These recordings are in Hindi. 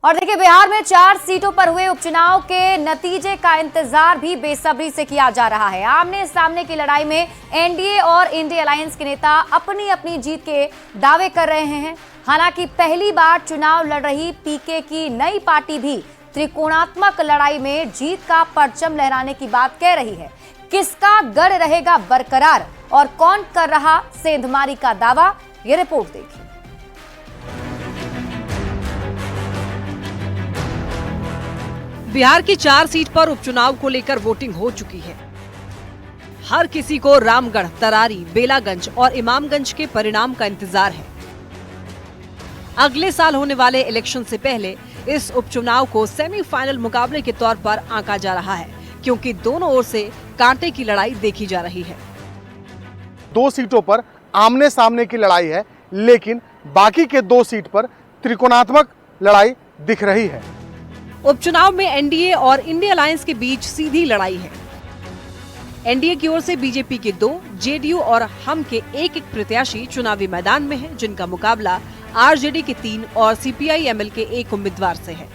और देखिए, बिहार में 4 सीटों पर हुए उपचुनाव के नतीजे का इंतजार भी बेसब्री से किया जा रहा है। आमने सामने की लड़ाई में एनडीए और इंडिया अलायंस के नेता अपनी अपनी जीत के दावे कर रहे हैं। हालांकि पहली बार चुनाव लड़ रही पीके की नई पार्टी भी त्रिकोणात्मक लड़ाई में जीत का परचम लहराने की बात कह रही है। किसका गढ़ रहेगा बरकरार और कौन कर रहा सेंधमारी का दावा, ये रिपोर्ट देखिए। बिहार की 4 सीट पर उपचुनाव को लेकर वोटिंग हो चुकी है। हर किसी को रामगढ़, तरारी, बेलागंज और इमामगंज के परिणाम का इंतजार है। अगले साल होने वाले इलेक्शन से पहले इस उपचुनाव को सेमीफाइनल मुकाबले के तौर पर आंका जा रहा है, क्योंकि दोनों ओर से कांटे की लड़ाई देखी जा रही है। 2 सीटों पर आमने सामने की लड़ाई है, लेकिन बाकी के 2 सीट पर त्रिकोणात्मक लड़ाई दिख रही है। उपचुनाव में एनडीए और इंडिया अलायंस के बीच सीधी लड़ाई है। एनडीए की ओर से बीजेपी के 2, जेडीयू और हम के 1 प्रत्याशी चुनावी मैदान में हैं, जिनका मुकाबला आरजेडी के 3 और सीपीआई-एमएल के 1 उम्मीदवार से है।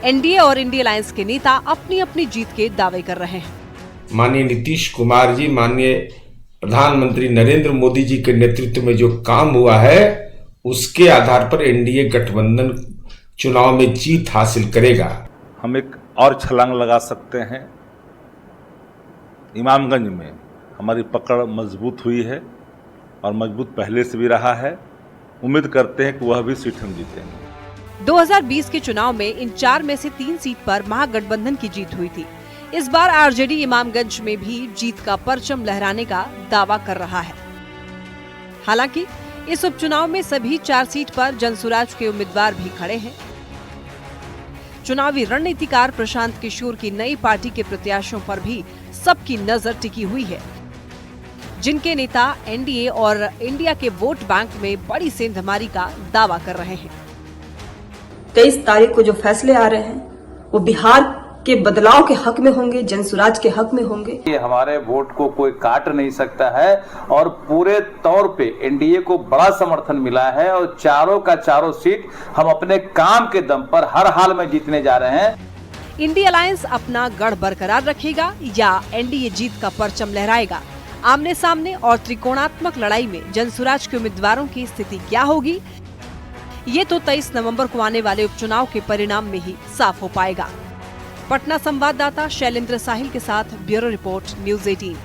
एनडीए और इंडिया अलायंस के नेता अपनी अपनी जीत के दावे कर रहे हैं। माननीय नीतीश कुमार जी, माननीय प्रधानमंत्री नरेंद्र मोदी जी के नेतृत्व में जो काम हुआ है, उसके आधार पर एनडीए गठबंधन चुनाव में जीत हासिल करेगा। हम एक और छलांग लगा सकते हैं। इमामगंज में हमारी पकड़ मजबूत हुई है और मजबूत पहले से भी रहा है। उम्मीद करते हैं कि वह भी सीट हम जीतेंगे। 2020 के चुनाव में इन 4 में से 3 सीट पर महागठबंधन की जीत हुई थी। इस बार आरजेडी इमामगंज में भी जीत का परचम लहराने का दावा कर रहा है। हालांकि इस उपचुनाव में सभी 4 सीट पर जनसुराज के उम्मीदवार भी खड़े हैं। चुनावी रणनीतिकार प्रशांत किशोर की नई पार्टी के प्रत्याशियों पर भी सबकी नजर टिकी हुई है, जिनके नेता एनडीए और इंडिया के वोट बैंक में बड़ी सेंधमारी का दावा कर रहे हैं। 23 तारीख को जो फैसले आ रहे हैं वो बिहार के बदलाव के हक में होंगे, जनसुराज के हक में होंगे। ये हमारे वोट को कोई काट नहीं सकता है और पूरे तौर पे एनडीए को बड़ा समर्थन मिला है और चारों का चारों सीट हम अपने काम के दम पर हर हाल में जीतने जा रहे हैं। इंडिया अलायंस अपना गढ़ बरकरार रखेगा या एनडीए जीत का परचम लहराएगा? आमने सामने और त्रिकोणात्मक लड़ाई में जनसुराज के उम्मीदवारों की स्थिति क्या होगी, ये तो 23 नवंबर को आने वाले उपचुनाव के परिणाम में ही साफ हो पाएगा। पटना संवाददाता शैलेंद्र साहिल के साथ ब्यूरो रिपोर्ट, न्यूज़ 18।